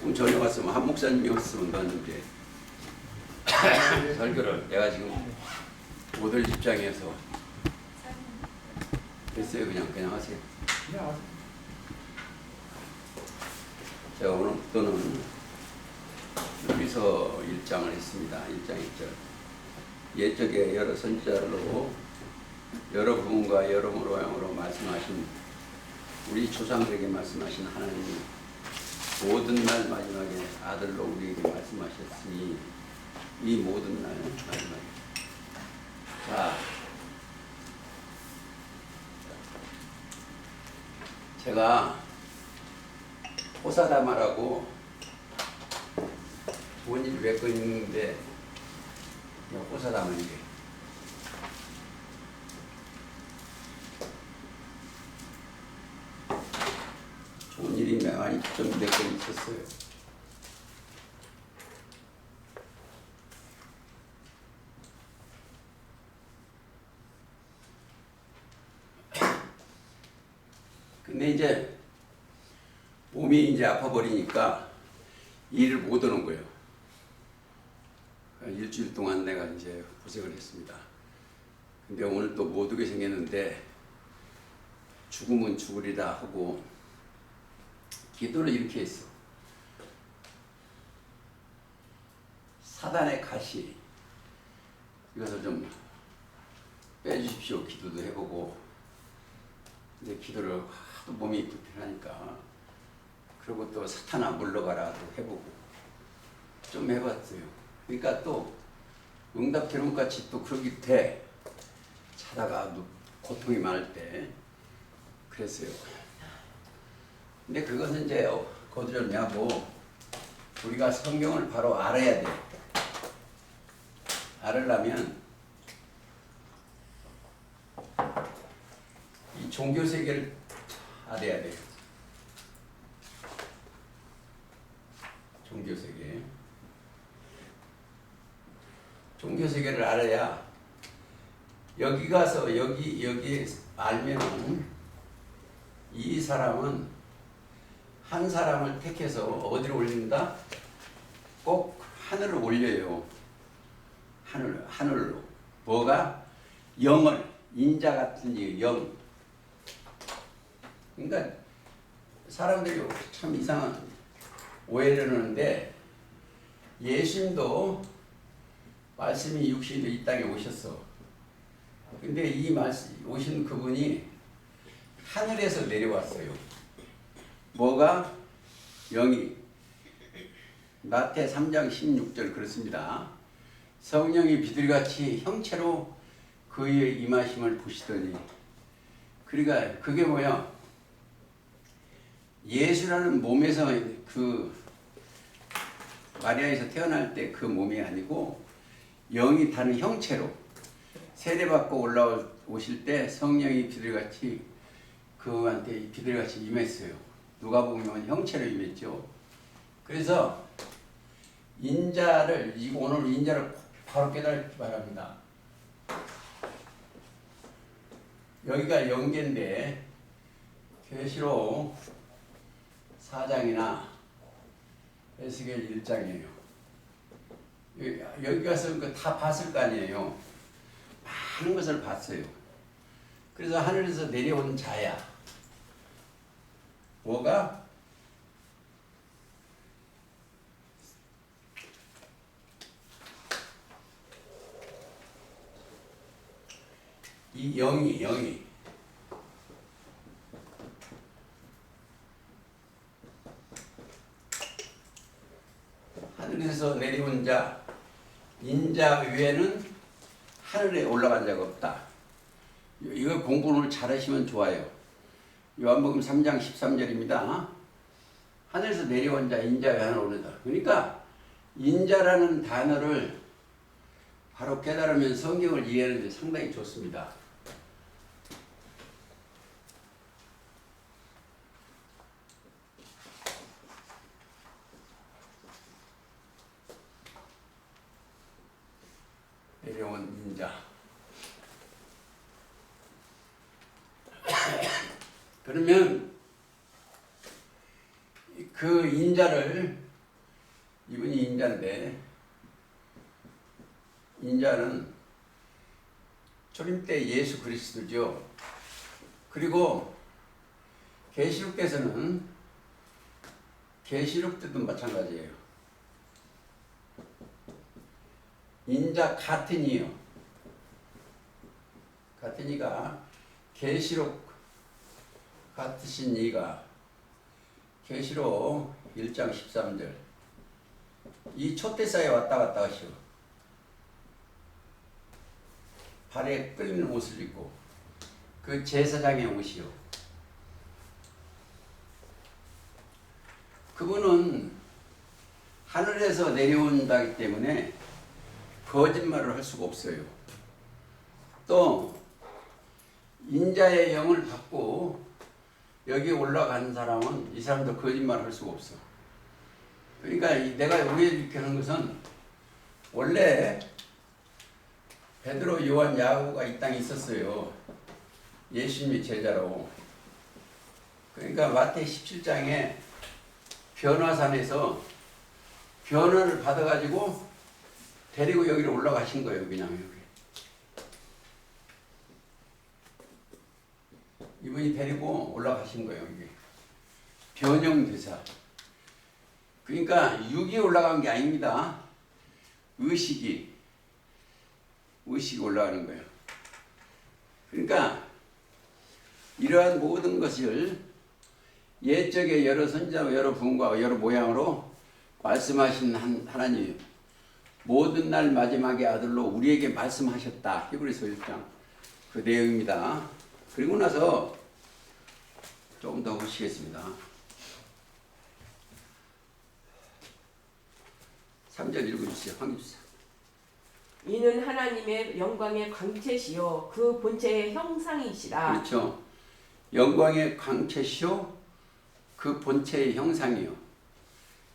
조금 전에 왔으면 한 목사님이 왔으면 갔는데 설교를 내가 지금 모델 입장에서 됐어요. 그냥 하세요. 제가 오늘부터는 여기서 1장을 했습니다. 1장 1절. 옛적에 여러 선지자로 여러 부분과 여러 모양으로 말씀하신 우리 조상들에게 말씀하신 하나님이 모든 날 마지막에 아들로 우리에게 말씀하셨으니 이 모든 날 마지막에 자 제가 호사다마라고 좋은 일 몇 건 있는데 호사다마인데 좋은 일이 많이 좀 몇 건 있었어요. 근데 이제 몸이 이제 아파버리니까 일을 못 하는 거예요. 일주일 동안 내가 이제 고생을 했습니다. 근데 오늘 또 못 오게 생겼는데 죽으면 죽으리라 하고 기도를 이렇게 했어. 사단의 가시 이것을 좀 빼주십시오. 기도도 해보고 근데 기도를 하도 몸이 불편하니까 그리고 또 사탄아 물러가라도 해보고 좀 해봤어요. 그러니까 또 응답 결혼같이 또 그러기 돼. 자다가 고통이 많을 때 그랬어요. 근데 그것은 이제 거두절미하고 우리가 성경을 바로 알아야 돼. 알으려면 이 종교 세계를 알아야 돼요. 종교 세계. 종교 세계를 알아야 여기 가서 여기 알면은 이 사람은 한 사람을 택해서 어디로 올린다? 꼭 하늘을 올려요. 하늘로. 뭐가? 영을, 인자 같은 영. 그러니까 사람들이 참 이상한 오해를 하는데 예수님도 말씀이 육신으로 이 땅에 오셨어. 근데 이 말씀 오신 그분이 하늘에서 내려왔어요. 뭐가? 영이. 마태 3장 16절 그렇습니다. 성령이 비둘기같이 형체로 그의 임하심을 보시더니 그러니까 그게 뭐야? 예수라는 몸에서 그 마리아에서 태어날 때 그 몸이 아니고 영이 타는 형체로 세례받고 올라오실 때 성령이 비둘기같이 그한테 비둘기같이 임했어요. 누가 보면 형체로 임했죠. 그래서 인자를 오늘 인자를 바로 깨달기 바랍니다. 여기가 영계인데 계시록 4장이나 에스겔 1장이에요. 여기 가서 다 봤을 거 아니에요. 많은 것을 봤어요. 그래서 하늘에서 내려온 자야. 뭐가? 이 영이 하늘에서 내려온 자, 인자 외에는 하늘에 올라간 자가 없다. 이거 공부를 잘하시면 좋아요. 요한복음 3장 13절입니다. 하늘에서 내려온 자, 인자 외에 하늘 오르다. 그러니까 인자라는 단어를 바로 깨달으면 성경을 이해하는 데 상당히 좋습니다. 내려온 인자. 그러면 그 인자를 이분이 인자인데, 인자는 초림 때 예수 그리스도죠. 그리고 계시록에서는 계시록 때도 마찬가지예요. 인자 같은 이요. 같은 이가 계시록 같으신 이가 계시록 1장 13절 이 초대사에 왔다 갔다 하시오. 발에 끌리는 옷을 입고 그 제사장의 옷이요. 그분은 하늘에서 내려온다기 때문에 거짓말을 할 수가 없어요. 또 인자의 영을 받고 여기 올라간 사람은 이 사람도 거짓말을 할 수가 없어. 그러니까 내가 우리에게 이렇게 하는 것은 원래 베드로, 요한, 야고보가 이 땅에 있었어요. 예수님의 제자로. 그러니까 마태복음 17장에 변화산에서 변화를 받아가지고 데리고 여기로 올라가신 거예요. 그냥 여기. 이분이 데리고 올라가신 거예요. 여기. 변형대사. 그러니까 육이 올라간 게 아닙니다. 의식이 올라가는 거예요. 그러니까 이러한 모든 것을 옛적에 여러 선지자와 여러 분과 여러 모양으로 말씀하신 하나님, 모든 날 마지막의 아들로 우리에게 말씀하셨다. 히브리서 1장 그 내용입니다. 그리고 나서 조금 더 보시겠습니다. 3절 읽어주세요. 황교사. 이는 하나님의 영광의 광채시요 그 본체의 형상이시라. 그렇죠. 영광의 광채시요 그 본체의 형상이요.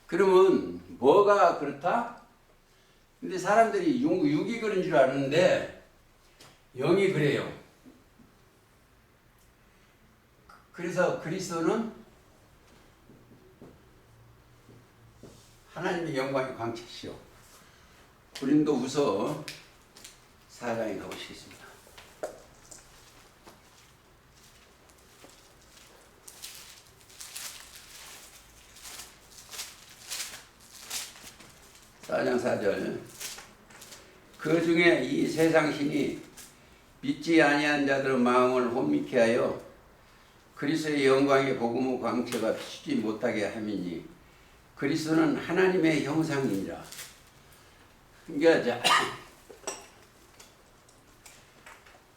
그러면 뭐가 그렇다? 근데 사람들이 육이 그런 줄 아는데 영이 그래요. 그래서 그리스도는 하나님의 영광의 광채시요. 고린도후서 4장에 가보시겠습니다. (4장 4절) 그 중에 이 세상 신이 믿지 아니한 자들의 마음을 혼미케 하여 그리스도의 영광의 복음의 광채가 비추지 못하게 함이니 그리스도는 하나님의 형상이니라. 그러니까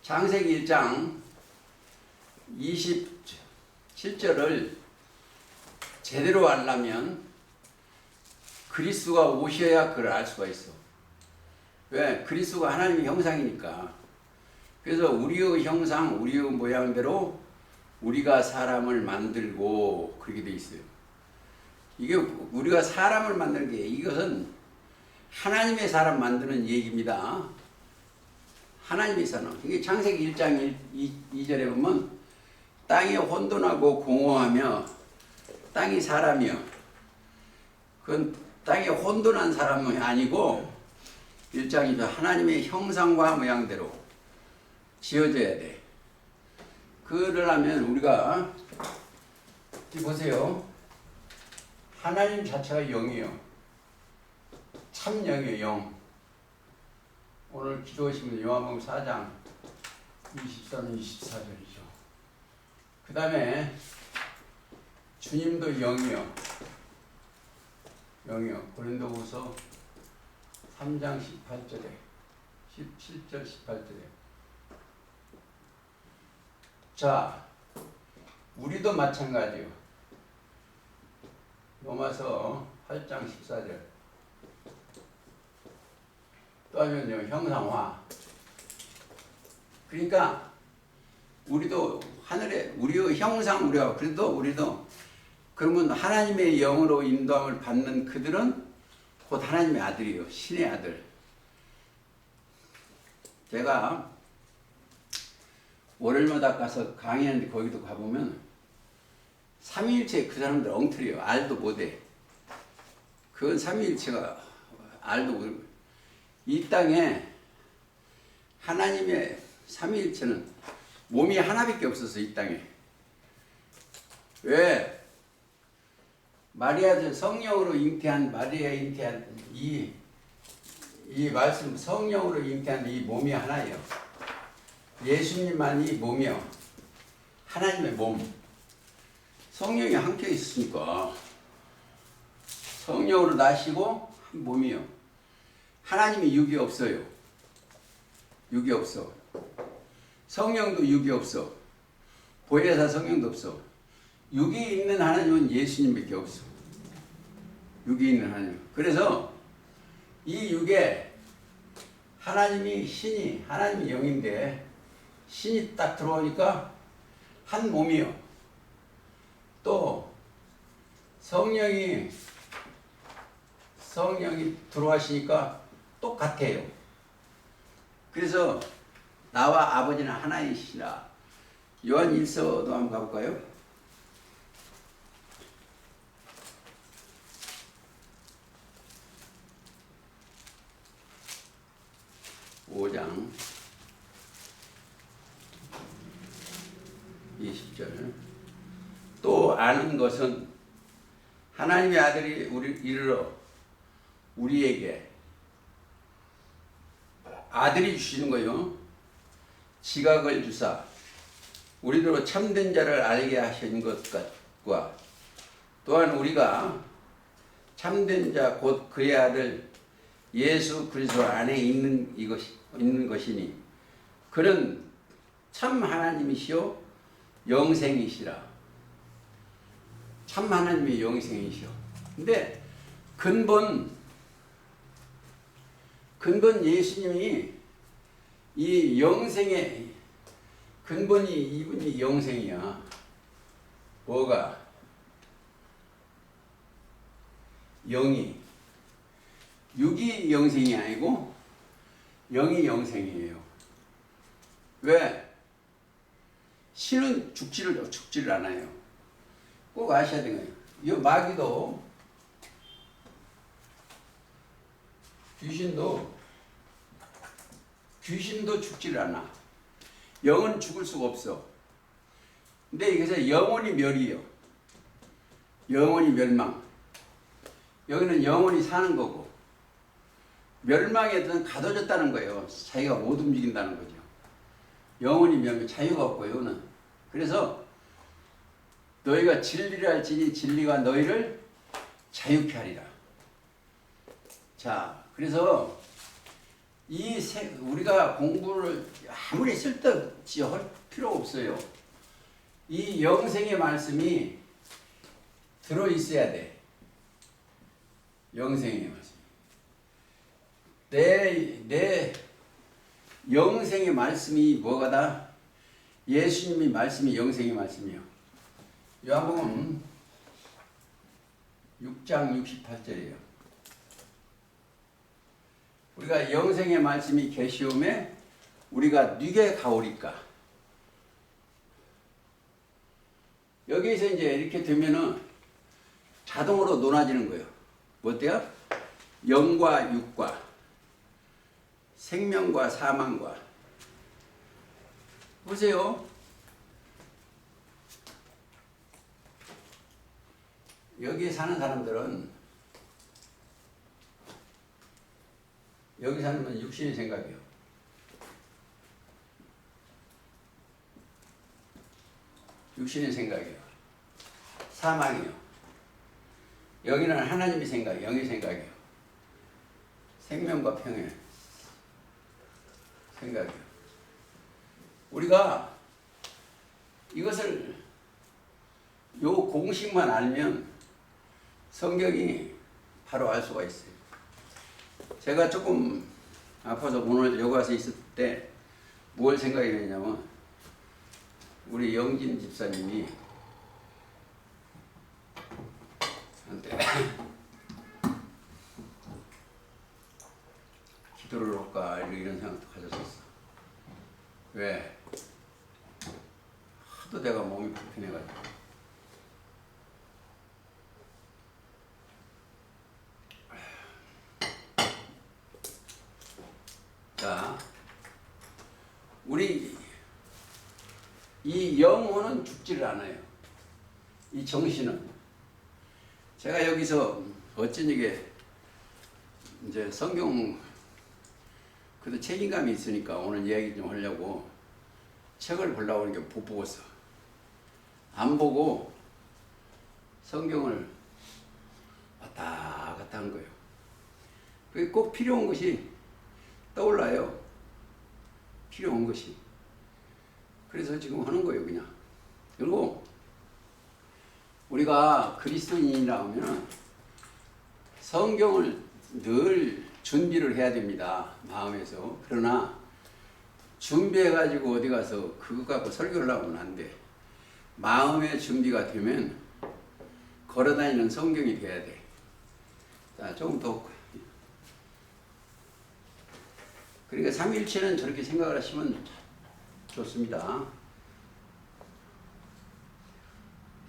창세기 1장 27절을 제대로 알려면 그리스도가 오셔야 그걸 알 수가 있어. 왜? 그리스도가 하나님의 형상이니까. 그래서 우리의 형상, 우리의 모양대로 우리가 사람을 만들고 그렇게 돼 있어요. 이게 우리가 사람을 만드는 게 이것은 하나님의 사람 만드는 얘기입니다. 하나님의 사람. 이게 창세기 1장 2절에 보면 땅이 혼돈하고 공허하며 땅이 사람이요. 그건 땅에 혼돈한 사람이 아니고 1장이죠. 하나님의 형상과 모양대로 지어져야 돼. 그러려면 우리가 보세요. 하나님 자체가 영이에요. 참 영이에요. 영. 오늘 기도하시면 요한복음 4장 23, 24절이죠. 그 다음에 주님도 영이요. 영이요. 고린도후서 3장 18절에 17절 18절에 자, 우리도 마찬가지요. 로마서 8장 14절 또 하면요, 형상화. 그러니까 우리도 하늘에 우리의 형상 우리도 그러면 하나님의 영으로 인도함을 받는 그들은 곧 하나님의 아들이에요. 신의 아들. 제가 월요일마다 가서 강의하는데 거기도 가보면 삼위일체 그 사람들 엉터리예요. 알도 못해. 그 그건 삼위일체가 알고 이 땅에 하나님의 삼위일체는 몸이 하나밖에 없었어 이 땅에. 왜? 마리아 성령으로 잉태한 마리아 잉태한 이 말씀 성령으로 잉태한 이 몸이 하나예요. 예수님만이 몸이요. 하나님의 몸. 성령이 함께 있으니까 성령으로 나시고 한 몸이요. 하나님이 육이 없어요. 육이 없어. 성령도 육이 없어. 보혜사 성령도 없어. 육이 있는 하나님은 예수님밖에 없어. 육이 있는 하나님. 그래서 이 육에 하나님이 신이 하나님이 영인데 신이 딱 들어오니까 한 몸이요. 또 성령이 들어와시니까 똑같아요. 그래서 나와 아버지는 하나이시라. 요한 1서도 한번 가볼까요? 5장 20절. 또 아는 것은 하나님의 아들이 이르러 우리에게 아들이 주시는 거요. 지각을 주사 우리로 참된 자를 알게 하신 것과 또한 우리가 참된 자 곧 그의 아들 예수 그리스도 안에 있는 것이니 그는 참 하나님이시요 영생이시라. 참 하나님의 영생이시요. 근데 근본 예수님이 이 영생의 근본이 이분이 영생이야. 뭐가? 영이. 육이 영생이 아니고 영이 영생이에요. 왜? 신은 죽지를 않아요. 꼭 아셔야 되는 거예요. 이 마귀도 귀신도 죽지를 않아. 영은 죽을 수가 없어. 근데 이것은 영원히 멸이에요. 영원히 멸망. 여기는 영원히 사는 거고 멸망에 대한 가둬졌다는 거예요. 자기가 못 움직인다는 거죠. 영원히 멸망, 자유가 없고 여기는. 그래서 너희가 진리를 알지니 진리가 너희를 자유케 하리라. 자, 그래서 우리가 공부를 아무리 쓸데없이 할 필요 없어요. 이 영생의 말씀이 들어있어야 돼. 영생의 말씀. 내 영생의 말씀이 뭐가다? 예수님의 말씀이 영생의 말씀이요. 요한복음 6장 68절이에요. 우리가 영생의 말씀이 계시오매 우리가 누게 가오리까. 여기서 이제 이렇게 되면은 자동으로 논하지는 거예요. 뭐 어때요? 영과 육과 생명과 사망과. 보세요. 여기 사는 사람들은 여기 사는 건 육신의 생각이에요. 육신의 생각이에요. 사망이요. 여기는 하나님의 생각, 영의 생각이에요. 생명과 평의 생각이에요. 우리가 이것을 요 공식만 알면 성경이 바로 알 수가 있어요. 제가 조금 아파서 오늘 여기 와서 있을 때 뭘 생각이 했냐면 우리 영진 집사님이 한테 기도를 할까 이런 생각도 가졌었어. 왜? 하도 내가 몸이 불편해가지고. 자, 우리 이 영혼은 죽지를 않아요. 이 정신은. 제가 여기서 어쩐 이게 이제 성경 그래도 책임감이 있으니까 오늘 얘기 좀 하려고 책을 보려고 하는 게 못 보고서 안 보고 성경을 왔다 갔다 한 거예요. 그게 꼭 필요한 것이 떠올라요. 필요한 것이. 그래서 지금 하는 거예요, 그냥. 그리고 우리가 그리스도인이라 하면 성경을 늘 준비를 해야 됩니다. 마음에서. 그러나 준비해가지고 어디 가서 그거 갖고 설교를 하면 안 돼. 마음의 준비가 되면 걸어다니는 성경이 돼야 돼. 자, 조금 더. 그러니까 삼위일체는 저렇게 생각을 하시면 좋습니다.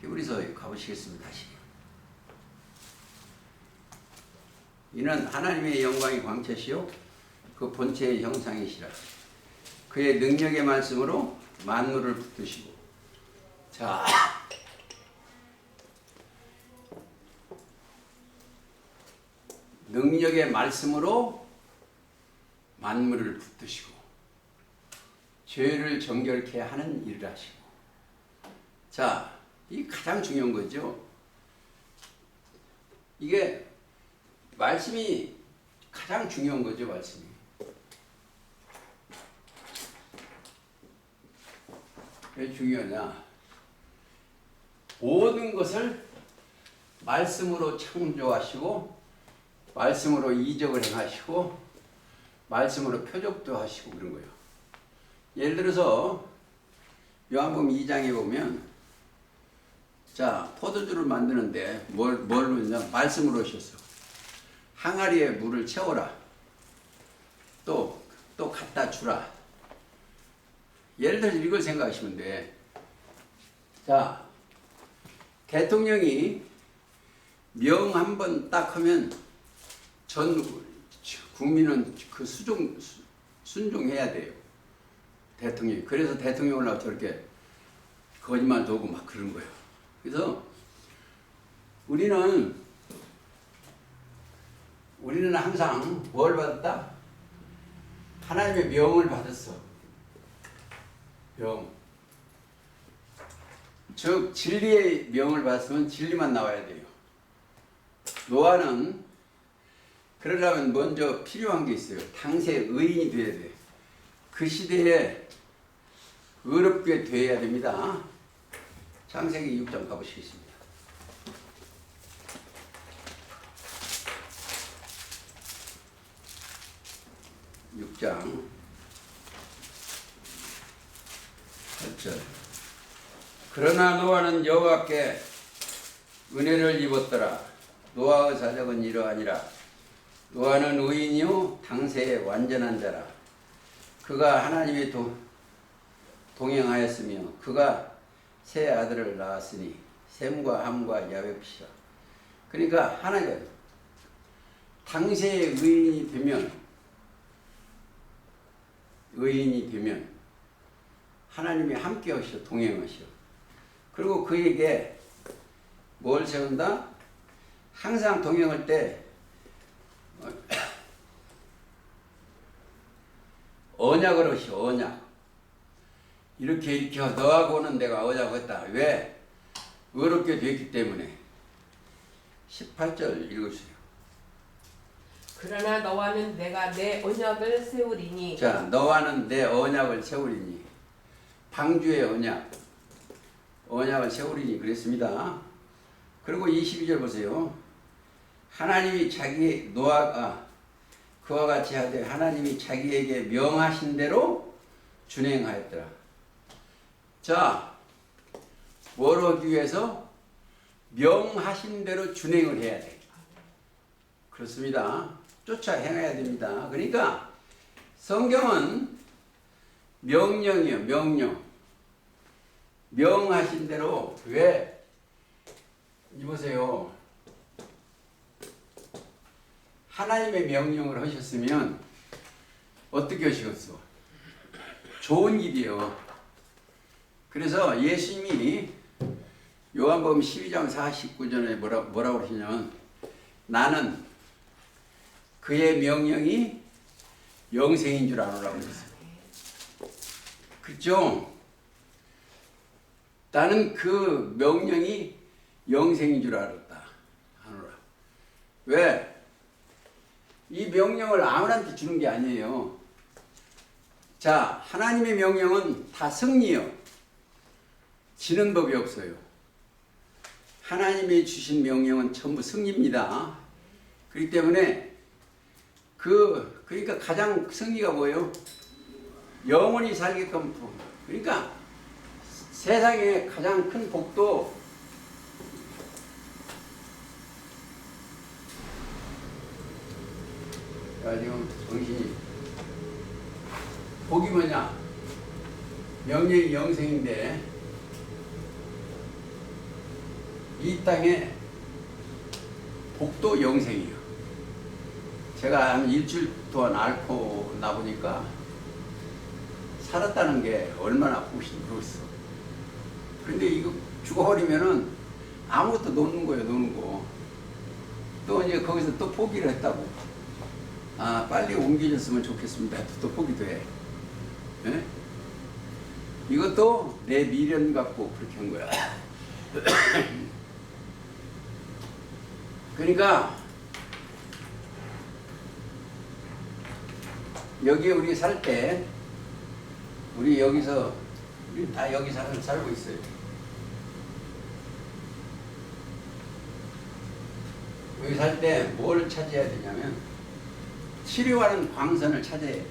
히브리서 가보시겠습니다. 다시. 이는 하나님의 영광의 광채시요 그 본체의 형상이시라. 그의 능력의 말씀으로 만물을 붙드시고. 자, 능력의 말씀으로 만물을 붙드시고 죄를 정결케 하는 일을 하시고. 자, 이 가장 중요한 거죠. 이게 말씀이 가장 중요한 거죠, 말씀이. 왜 중요하냐? 모든 것을 말씀으로 창조하시고 말씀으로 이적을 행하시고 말씀으로 표적도 하시고 그런 거예요. 예를 들어서 요한복음 2장에 보면 자, 포도주를 만드는데 뭘로 했냐? 말씀으로 하셨어. 항아리에 물을 채워라. 또 갖다 주라. 예를 들어서 이걸 생각하시면 돼. 자, 대통령이 명 한 번 딱 하면 전 국민은 그 순종해야 돼요. 대통령이. 그래서 대통령을 하고 저렇게 거짓말도 하고 막 그런 거예요. 그래서 우리는 항상 뭘 받았다? 하나님의 명을 받았어. 명. 즉 진리의 명을 받았으면 진리만 나와야 돼요. 노아는 그러려면 먼저 필요한 게 있어요. 당시에 의인이 돼야 돼. 그 시대에 의롭게 돼야 됩니다. 창세기 6장 가보시겠습니다. 6장 8절. 그러나 노아는 여호와께 은혜를 입었더라. 노아의 사적은 이러하니라. 노아는 의인이요 당세의 완전한 자라. 그가 하나님의 동행하였으며 그가 세 아들을 낳았으니 셈과 함과 야벳이라. 그러니까 하나님 당세의 의인이 되면 하나님이 함께 하시오, 동행하시오. 그리고 그에게 뭘 세운다? 항상 동행할 때 언약을 하시오, 언약. 이렇게 너하고는 내가 언약했다. 왜? 의롭게 되었기 때문에. 18절 읽으세요. 그러나 너와는 내가 내 언약을 세우리니. 자, 너와는 내 언약을 세우리니. 방주의 언약을 세우리니 그랬습니다. 그리고 22절 보세요. 하나님이 그와 같이 하되 하나님이 자기에게 명하신 대로 준행하였더라. 자, 뭘 하기 위해서? 명하신 대로 준행을 해야 돼. 그렇습니다. 쫓아 행해야 됩니다. 그러니까 성경은 명령이에요. 명하신 대로. 왜? 이보세요. 하나님의 명령을 하셨으면 어떻게 하시겠어? 좋은 길이요. 그래서 예수님이 요한복음 12장 49절에 뭐라고 그러시냐면 나는 그의 명령이 영생인 줄 아노라고 그랬어요. 그렇죠? 나는 그 명령이 영생인 줄 알았다. 아노라. 왜? 이 명령을 아무한테 주는 게 아니에요. 자, 하나님의 명령은 다 승리요. 지는 법이 없어요. 하나님이 주신 명령은 전부 승리입니다. 그렇기 때문에 그러니까 가장 승리가 뭐예요? 영원히 살게끔. 그러니까 세상에 가장 큰 복도 야, 지금 정신이 복이 뭐냐? 명령이 영생인데 이 땅에 복도 영생이에요. 제가 한 일주일 동안 앓고 나보니까 살았다는 게 얼마나 힘들었어. 그런데 이거 죽어버리면은 아무것도 노는 거예요, 노는 거. 또 이제 거기서 또 포기를 했다고. 아, 빨리 옮겨졌으면 좋겠습니다. 또 포기도 해. 예? 이것도 내 미련 갖고 그렇게 한 거야. 그러니까 여기 우리 살 때 우리 여기서 우리 다 여기 살고 있어요. 여기 살 때 뭘 찾아야 되냐면 치료하는 광선을 찾아야 돼.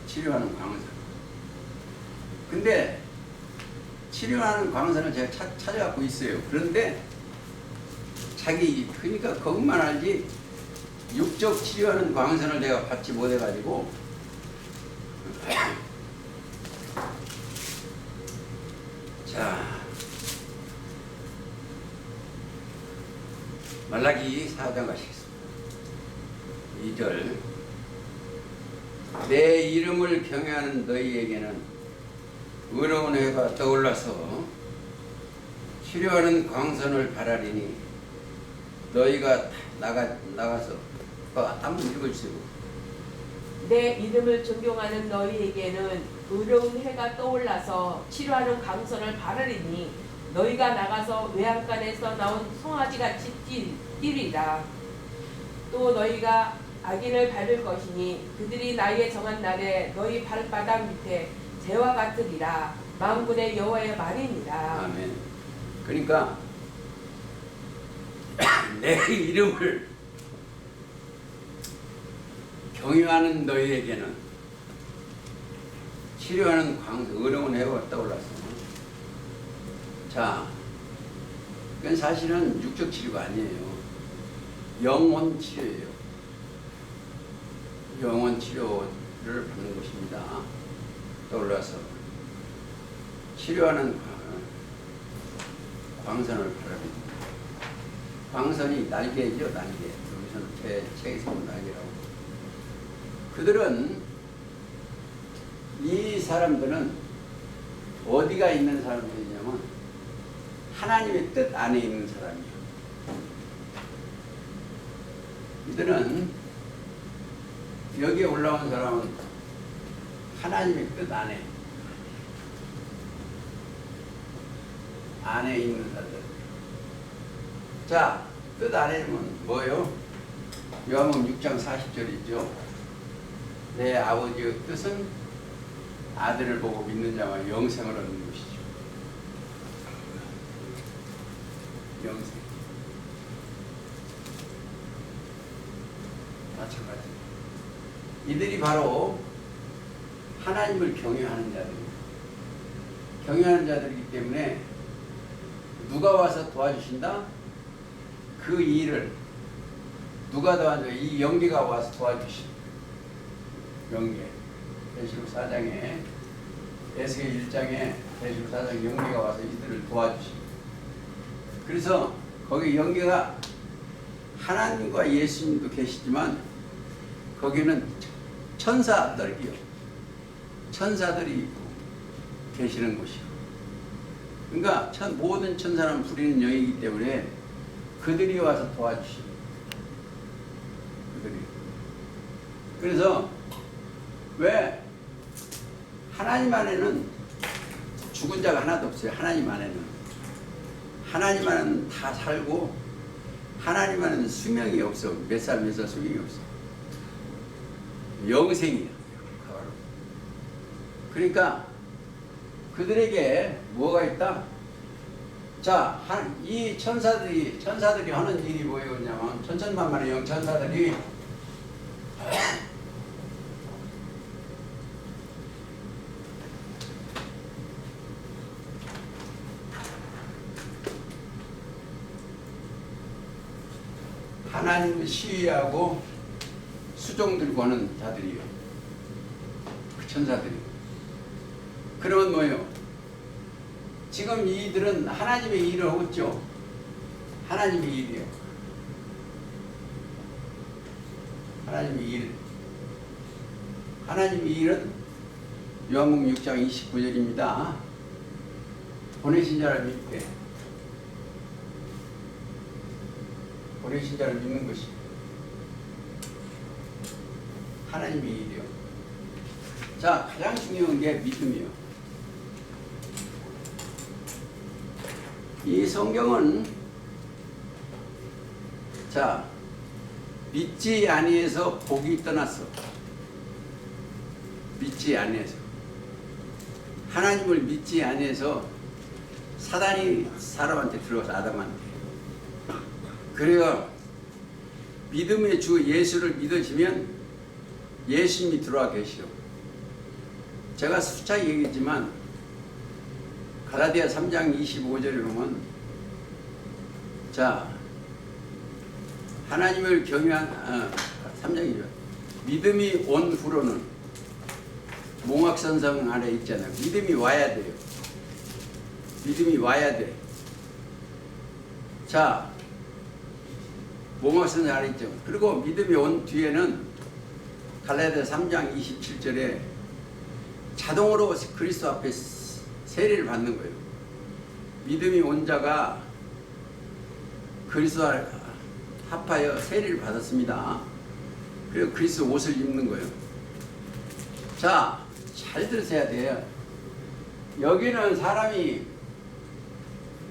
치료하는 광선. 근데 치료하는 광선을 제가 찾아갖고 있어요. 그런데 그러니까 그것만 알지 육적 치료하는 광선을 내가 받지 못해가지고 자, 말라기 4장 가시겠습니다. 2절 내 이름을 경외하는 너희에게는 의로운 해가 떠올라서 치료하는 광선을 바라리니 너희가 나가서 한번 읽어주세요. 내 이름을 존경하는 너희에게는 의로운 해가 떠올라서 치료하는 강선을 바르리니 너희가 나가서 외양간에서 나온 송아지같이 뛰리라. 또 너희가 악인을 밟을 것이니 그들이 나의 정한 날에 너희 발바닥 밑에 재와 같으리라. 만군의 여호와의 말이니라. 아멘. 그러니까 내 이름을 경외하는 너희에게는 치료하는 광선, 의로운 해가 떠올랐어. 자, 그건 사실은 육적 치료가 아니에요. 영혼 치료예요. 영혼 치료를 받는 것입니다. 떠올라서 치료하는 광선을 바랍니다. 광선이 날개죠, 날개. 여기서는 제 책에서는 날개라고. 그들은 이 사람들은 어디가 있는 사람들이냐면 하나님의 뜻 안에 있는 사람이에요. 이들은 여기에 올라온 사람은 하나님의 뜻 안에 있는 사람들. 자, 뜻 안에는 뭐예요? 요한복음 6장 40절이죠. 내 아버지의 뜻은 아들을 보고 믿는 자와 영생을 얻는 것이죠. 영생. 마찬가지. 이들이 바로 하나님을 경외하는 자들입니다. 경외하는 자들이기 때문에 누가 와서 도와주신다? 그 일을 누가 도와줘? 이 영계가 와서 도와주신 영계. 계시록 4장에 에스겔 1장에 계시록 4장 영계가 와서 이들을 도와주신. 그래서 거기 영계가 하나님과 예수님도 계시지만 거기는 천사들이요. 천사들이 계시는 곳이요. 그러니까 모든 천사는 부리는 영이기 때문에 그들이 와서 도와주십니다. 그들이. 그래서 왜 하나님 안에는 죽은 자가 하나도 없어요. 하나님 안에는. 하나님 안에는 다 살고 하나님 안에는 수명이 없어. 몇 살 수명이 없어. 영생이야. 그러니까 그들에게 뭐가 있다? 자, 이 천사들이 하는 일이 뭐였냐면 천천만만의 영천사들이 하나님을 시위하고 수종 들고 하는 자들이요. 그 천사들이. 그러면 뭐예요? 지금 이들은 하나님의 일을 하고 있죠. 하나님의 일이요. 하나님의 일. 하나님의 일은 요한복음 6장 29절입니다. 보내신 자를 믿게. 보내신 자를 믿는 것이 하나님의 일이요. 자, 가장 중요한 게 믿음이요. 이 성경은 자, 믿지 아니해서 복이 떠났어. 믿지 아니해서. 하나님을 믿지 아니해서 사단이 사람한테 들어가서 아담한테. 그래요. 믿음의 주 예수를 믿어지면 예수님이 들어와 계시오. 제가 수차 얘기했지만 갈라디아 3장 25절에 보면 자, 하나님을 경외한 3장이죠. 믿음이 온 후로는 몽학선성 안에 있잖아요. 믿음이 와야 돼요. 믿음이 와야 돼. 자, 몽학선성 안에 있죠. 그리고 믿음이 온 뒤에는 갈라디아 3장 27절에 자동으로 그리스도 앞에 세례를 받는 거예요. 믿음이 온 자가 그리스도와 합하여 세례를 받았습니다. 그리고 그리스도 옷을 입는 거예요. 자, 잘 들으셔야 돼요. 여기는 사람이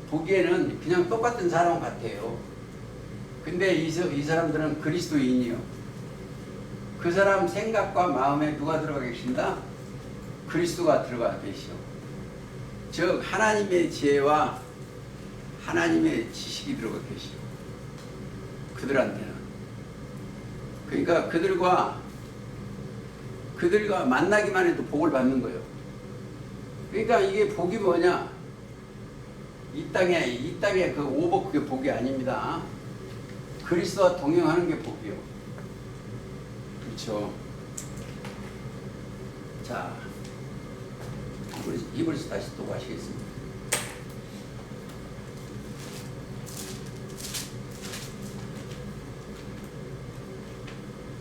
보기에는 그냥 똑같은 사람 같아요. 근데 이 사람들은 그리스도인이요. 그 사람 생각과 마음에 누가 들어가 계신다? 그리스도가 들어가 계시오. 즉 하나님의 지혜와 하나님의 지식이 들어가 계시오. 그들한테는. 그러니까 그들과 만나기만 해도 복을 받는 거예요. 그러니까 이게 복이 뭐냐? 이 땅에 그 오복 그게 복이 아닙니다. 그리스도와 동행하는 게 복이요. 그렇죠. 자, 이불에서 다시 또 가시겠습니다.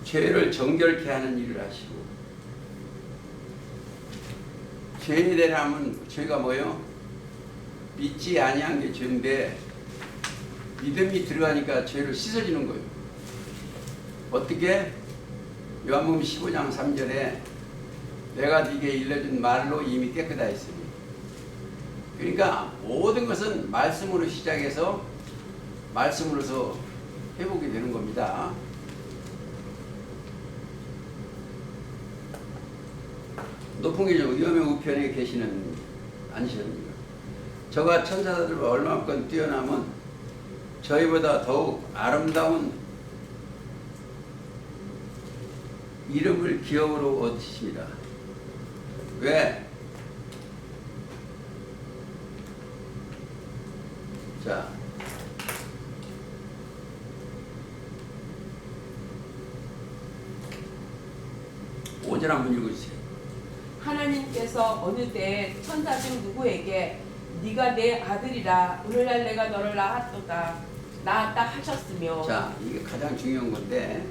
죄를 정결케 하는 일을 하시고, 죄에 대하면 죄가 뭐예요? 믿지 아니한 게 죄인데 믿음이 들어가니까 죄를 씻어지는 거예요. 어떻게? 요한복음 15장 3절에 내가 네게 일러준 말로 이미 깨끗하 했으니. 그러니까 모든 것은 말씀으로 시작해서 말씀으로서 회복이 되는 겁니다. 높은 게 위험의 우편에 계시는 안시입니다. 저가 천사들과 얼마큼 뛰어나면 저희보다 더욱 아름다운 이름을 기업으로 얻으십니다. 왜? 자, 5절 한번 읽어주세요. 하나님께서 어느 때 천사 중 누구에게 네가 내 아들이라 오늘날 내가 너를 낳았다 하셨으며. 자, 이게 가장 중요한 건데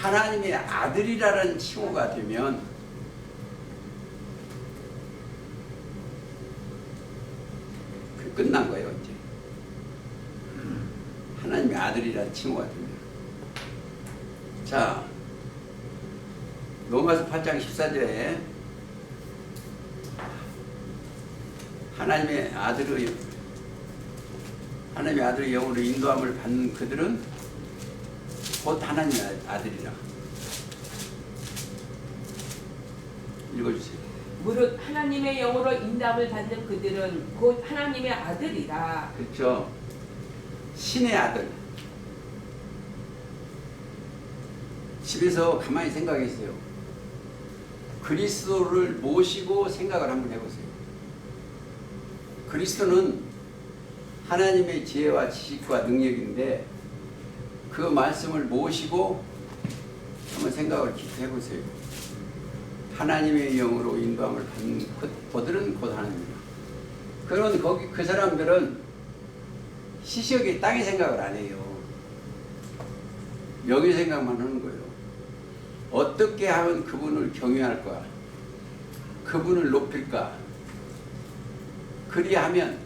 하나님의 아들이라는 칭호가 되면 끝난 거예요. 이제 하나님의 아들이라는 칭호가 되면. 자, 로마서 8장 14절에 하나님의 아들의 영으로 인도함을 받는 그들은 곧 하나님의 아들이라. 읽어주세요. 무릇 하나님의 영으로 인도함을 받는 그들은 곧 하나님의 아들이라. 그렇죠. 신의 아들. 집에서 가만히 생각했어요. 그리스도를 모시고 생각을 한번 해보세요. 그리스도는 하나님의 지혜와 지식과 능력인데 그 말씀을 모시고 한번 생각을 깊이 해보세요. 하나님의 영으로 인도함을 받는 그들은 곧 하나님이라. 그런 그 사람들은 시시하게 땅의 생각을 안 해요. 여기 생각만 하는 거예요. 어떻게 하면 그분을 경외할까? 그분을 높일까? 그리하면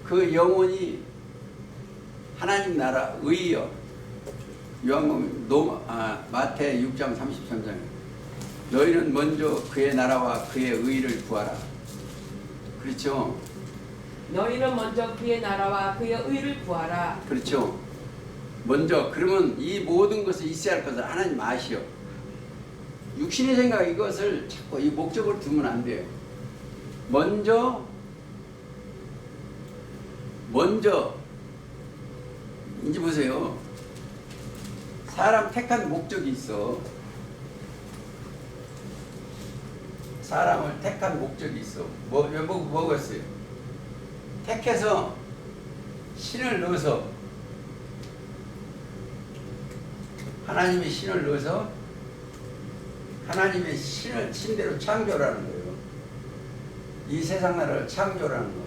그 영혼이 하나님 나라 의여. 마태 6장 33장에 너희는 먼저 그의 나라와 그의 의를 구하라. 그렇죠? 너희는 먼저 그의 나라와 그의 의를 구하라. 그렇죠. 먼저 그러면 이 모든 것을 있어야 할 것을 하나님 아시오. 육신의 생각 이것을 자꾸 이 목적을 두면 안 돼요. 먼저 이제 보세요. 사람 택한 목적이 있어. 사람을 택한 목적이 있어. 뭐겠어요? 택해서 신을 넣어서 하나님의 신을 넣어서 하나님의 신대로 창조라는 거예요. 이 세상 나라를 창조라는 거예요.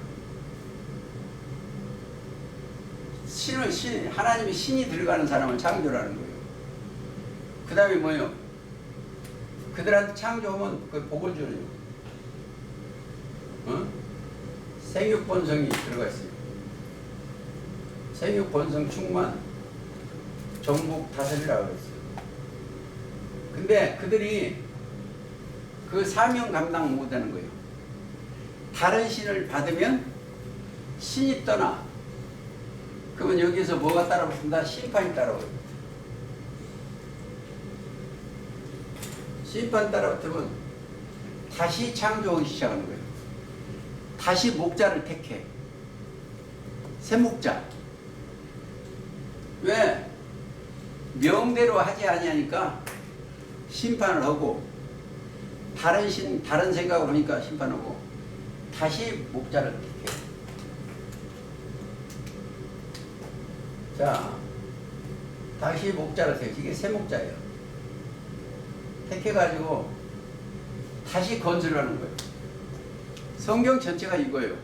하나님의 신이 들어가는 사람을 창조라는 거예요. 그 다음에 뭐예요? 그들한테 창조하면 그 복을 주는 생육본성이 들어가 있어요. 생육본성 충만 전국 다스리라고 그랬어요. 근데 그들이 그 사명 감당 못하는 거예요. 다른 신을 받으면 신이 떠나. 그러면 여기서 뭐가 따라붙는다? 심판이 따라와요. 심판 따라붙으면 다시 창조하기 시작하는 거예요. 다시 목자를 택해. 새 목자. 왜? 명대로 하지 아니하니까 심판을 하고 다른 생각을 하니까 심판하고 다시 목자를 택해. 자, 다시 목자를 택해. 이게 새 목자예요. 택해가지고 다시 건설하는 거예요. 성경 전체가 이거예요.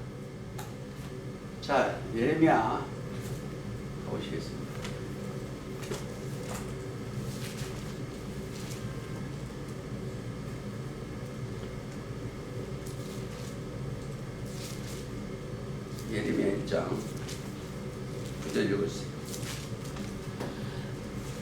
자, 예레미야 가보시겠습니다. 예레미야 1장 9절 읽어주세요.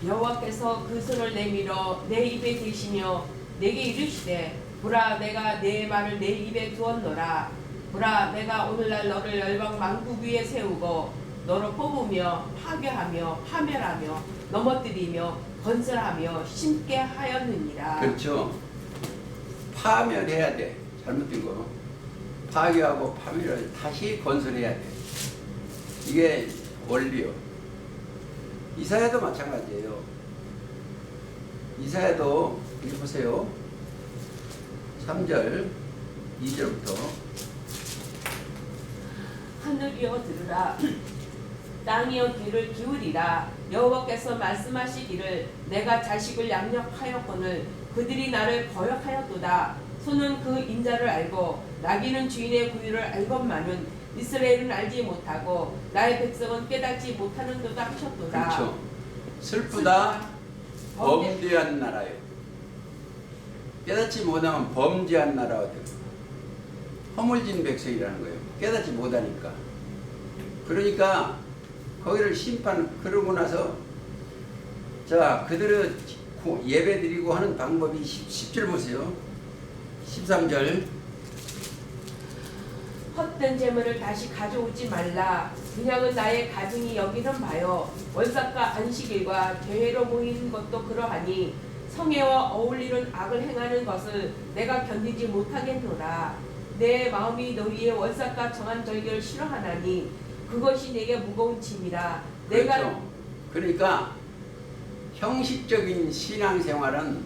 여호와께서 그 손을 내밀어 내 입에 대시며 내게 이르시되 보라 내가 내 말을 내 입에 두었노라. 보라 내가 오늘날 너를 열방 만국 위에 세우고 너를 뽑으며 파괴하며 파멸하며 넘어뜨리며 건설하며 심게 하였느니라. 그렇죠. 파멸해야 돼. 잘못된 거. 파괴하고 파멸을 다시 건설해야 돼. 이게 원리요. 이사야도 마찬가지예요. 이사야도 여기 보세요. 3절 2절부터 하늘이여 들으라. 땅이여 귀를 기울이라. 여호와께서 말씀하시기를 내가 자식을 양육하였거늘 그들이 나를 거역하였도다. 소는 그 인자를 알고 나귀는 주인의 구유를 알건만은 이스라엘은 알지 못하고 나의 백성은 깨닫지 못하는도다 하셨도다. 그렇죠. 슬프다. 범죄한 나라요. 깨닫지 못하면 범죄한 나라가 되고 허물진 백성이라는 거예요. 깨닫지 못하니까. 그러니까 거기를 그러고 나서 자 그들은 예배 드리고 하는 방법이 10절 보세요. 13절 헛된 재물을 다시 가져오지 말라. 그냥은 나의 가증이 여기는 바요. 월삭과 안식일과 대회로 모이는 것도 그러하니 성회와 어울리는 악을 행하는 것을 내가 견디지 못하겠노라. 내 마음이 너희의 월삭과 정한 절기를 싫어하나니 그것이 내게 무거운 짐이라. 내가 그렇죠. 그러니까 형식적인 신앙생활은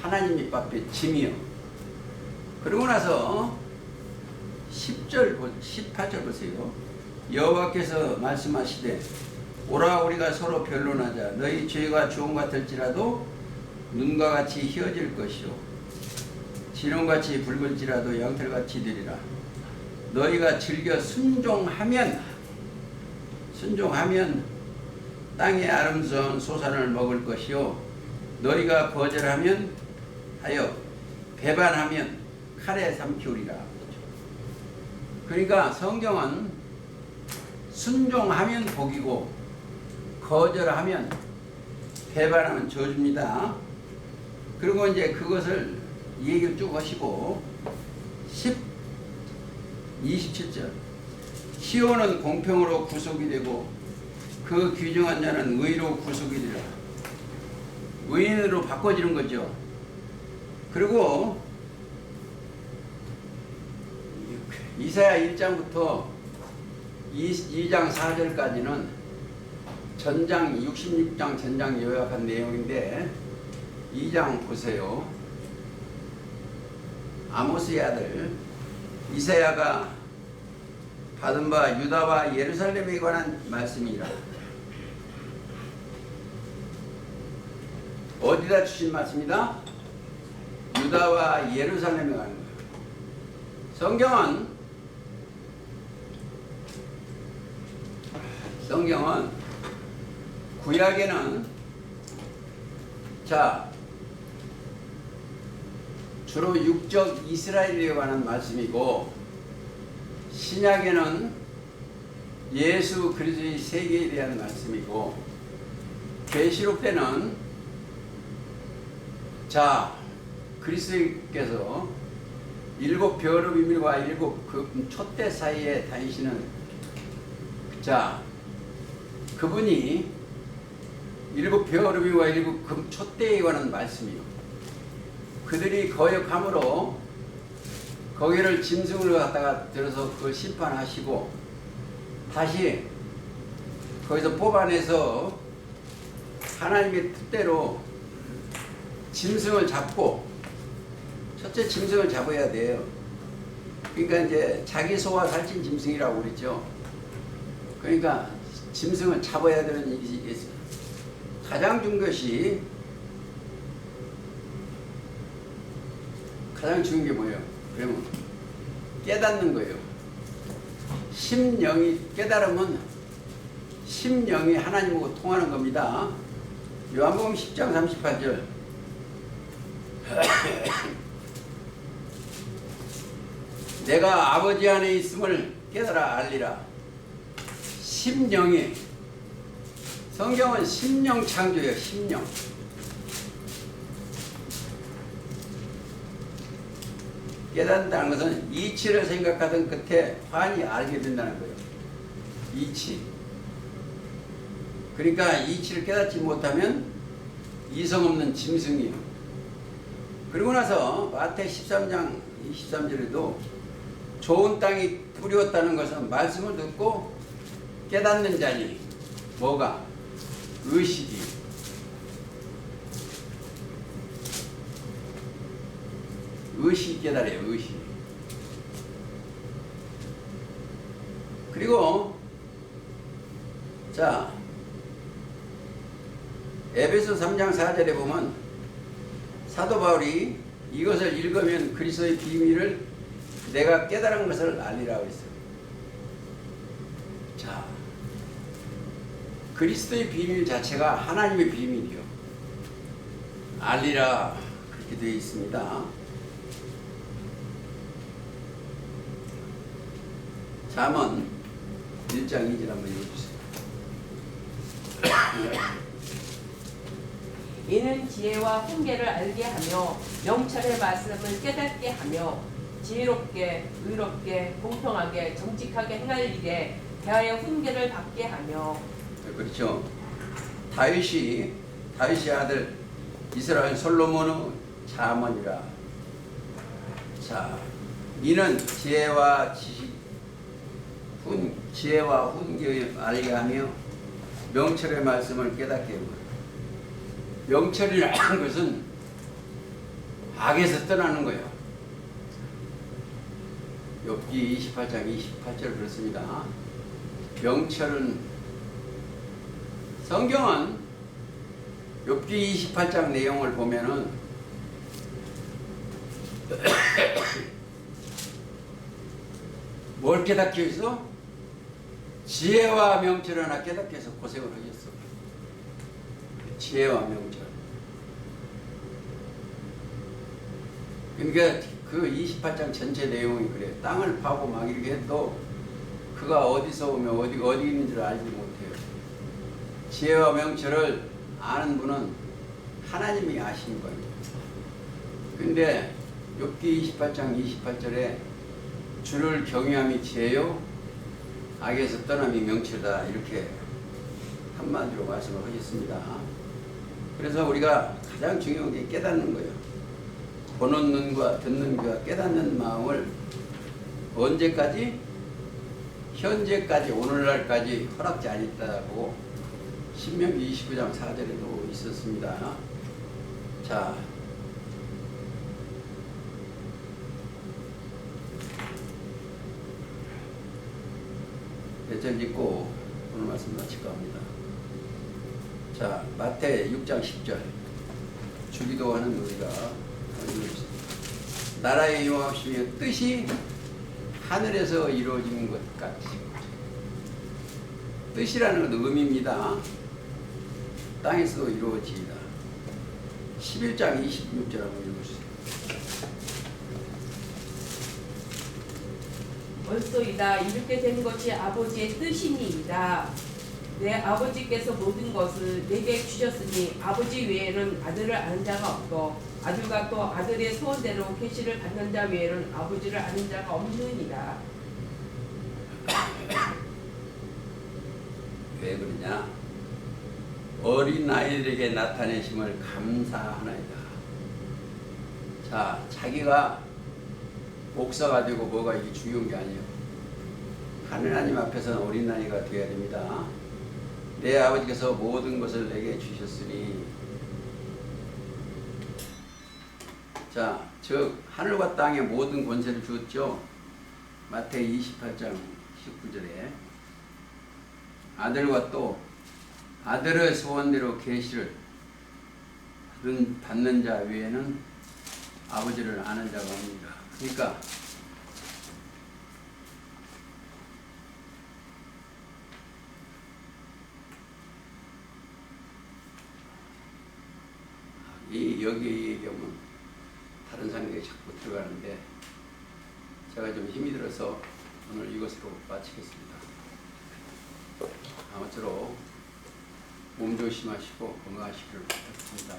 하나님 밑 앞에 짐이요. 그러고 나서 10절, 18절 보세요. 여호와께서 말씀하시되 오라 우리가 서로 변론하자. 너희 죄가 주홍 같을지라도 눈과 같이 희어질 것이요 진홍같이 붉을지라도 양털같이 되리라. 너희가 즐겨 순종하면 땅의 아름다운 소산을 먹을 것이요 너희가 거절하면 하여 배반하면 칼에 삼키우리라. 그러니까 성경은 순종하면 복이고 거절하면 배반하면 저주입니다. 그리고 이제 그것을 얘기를 쭉 하시고 27절 시온은 공평으로 구속이 되고 그 귀중한 자는 의로 구속이 되라. 의인으로 바꿔지는 거죠. 그리고 이사야 1장부터 2장 4절까지는 전장 66장 전장 요약한 내용인데 2장 보세요. 아모스의 아들 이사야가 받은 바 유다와 예루살렘에 관한 말씀이라. 어디다 주신 말씀이다? 유다와 예루살렘에 관한 거예요. 성경은 구약에는 주로 육적 이스라엘에 관한 말씀이고 신약에는 예수 그리스도의 세계에 대한 말씀이고 계시록 때는 그리스도께서 일곱 별의 비밀과 일곱 그 촛대 사이에 다니시는 그분이 일곱 별의 비밀과 일곱 금 촛대에 관한 말씀이요. 그들이 거역함으로 거기를 짐승을 갖다가 들어서 그걸 심판하시고 다시 거기서 뽑아내서 하나님의 뜻대로 짐승을 잡고 첫째 짐승을 잡아야 돼요. 그러니까 이제 자기 소와 살찐 짐승이라고 그랬죠. 그러니까 짐승을 잡아야 되는 일이 있어요. 가장 중요한 것이 가장 중요한 게 뭐예요? 그러면 깨닫는 거예요. 심령이 깨달으면 심령이 하나님하고 통하는 겁니다. 요한복음 10장 38절 내가 아버지 안에 있음을 깨달아 알리라. 심령이 성경은 심령 창조예요. 심령. 깨닫는다는 것은 이치를 생각하던 끝에 환히 알게 된다는 거예요. 이치. 그러니까 이치를 깨닫지 못하면 이성 없는 짐승이에요. 그리고 나서 마태 13장 23절에도 좋은 땅이 뿌렸다는 것은 말씀을 듣고 깨닫는 자니 뭐가? 의식이. 의식이 깨달아요. 의식. 그리고 에베소 3장 4절에 보면 사도 바울이 이것을 읽으면 그리스도의 비밀을 내가 깨달은 것을 알리라고 했어요. 그리스도의 비밀 자체가 하나님의 비밀이요. 알리라 그렇게 되어 있습니다. 잠언 1장 2절 한번 읽어주세요. 이는 지혜와 훈계를 알게 하며 명철의 말씀을 깨닫게 하며 지혜롭게 의롭게 공평하게 정직하게 행할 일에 대하여 훈계를 받게 하며. 그렇죠. 다윗의 아들 이스라엘 솔로몬의 잠언이라. 자, 이는 지혜와 지식, 지혜와 훈계를 알게 하며 명철의 말씀을 깨닫게 하며. 명철이라는 것은 악에서 떠나는 거예요. 욥기 28장 28절 그렇습니다. 명철은, 성경은 욥기 28장 내용을 보면은 뭘 깨닫게 해서? 지혜와 명철을 하나 깨닫게 해서 고생을 하셨어. 지혜와 명철. 그러니까 그 28장 전체 내용이 그래요. 땅을 파고 막 이렇게 해도 그가 어디서 오면 어디 있는 줄 알지 못해요. 지혜와 명철을 아는 분은 하나님이 아시는 거예요. 근데 욥기 28장 28절에 주를 경외함이 지혜요 악에서 떠남이 명철이다 이렇게 한마디로 말씀을 하셨습니다. 그래서 우리가 가장 중요한 게 깨닫는 거예요. 보는 눈과 듣는 귀와 깨닫는 마음을 언제까지? 현재까지 오늘날까지 허락지 않았다고 신명기 29장 4절에도 있었습니다. 자, 몇 절 읽고 오늘 말씀 마칠까 합니다. 자, 마태 6장 10절 주기도하는 우리가 나라의 영화시며 뜻이 하늘에서 이루어지는 것 같이. 뜻이라는 건 의미입니다. 땅에서도 이루어지이다. 11장 26절 한번 읽어주세요. 옳소이다. 이렇게 된 것이 아버지의 뜻이니이다. 내 아버지께서 모든 것을 내게 주셨으니 아버지 외에는 아들을 아는 자가 없고 아들과 또 아들의 소원대로 계시를 받는 자 외에는 아버지를 아는 자가 없느니라. 왜 그러냐? 어린 아이들에게 나타내심을 감사하나이다. 자, 자기가 목사가 되고 뭐가 이게 중요한 게 아니에요. 하느님 앞에서는 어린아이가 되어야 됩니다. 내 아버지께서 모든 것을 내게 주셨으니. 자, 즉 하늘과 땅의 모든 권세를 주었죠. 마태 28장 19절에 아들과 또 아들의 소원대로 계시를 받는 자 외에는 아버지를 아는 자가 없습니다. 그러니까 여기 얘기하면 다른 상황에 자꾸 들어가는데 제가 좀 힘이 들어서 오늘 이것으로 마치겠습니다. 아무쪼록 몸 조심하시고 건강하시기를 바랍니다.